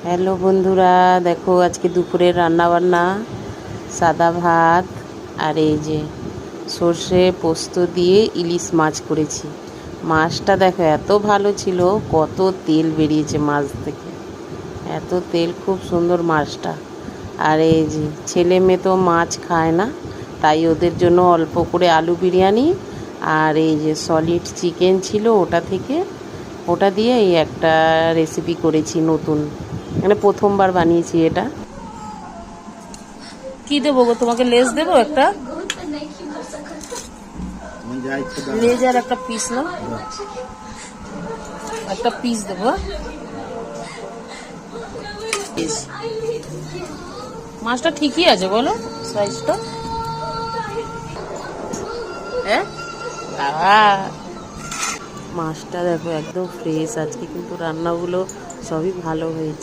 Hello বন্ধুরা, দেখো আজকে দুপুরের রান্নাবান্না সাদা ভাত আর এই যে সর্ষে পোস্ত দিয়ে ইলিশ মাছ করেছি। মাছটা দেখো এত ভালো ছিল, কত তেল বেরিয়েছে মাছ থেকে, এত তেল, খুব সুন্দর মাছটা। আর এই যে ছেলে মেয়ে তো মাছ খায় না, তাই ওদের জন্য অল্প করে আলু বিরিয়ানি আর এই যে সলিড চিকেন ছিল, ওটা দিয়ে এই একটা রেসিপি করেছি নতুন, মানে প্রথমবার বানিয়েছি এটা। কি দেবো গো তোমাকে? লেজ দেবো একটা, লেজ আর একটা পিস না, একটা পিস দেবো। মাছটা ঠিকই আছে বলো, সাইজটা। হ্যাঁ, মাছটা দেখো একদম ফ্রেশ। আজকে কিন্তু রান্নাগুলো সবই ভালো হয়েছে।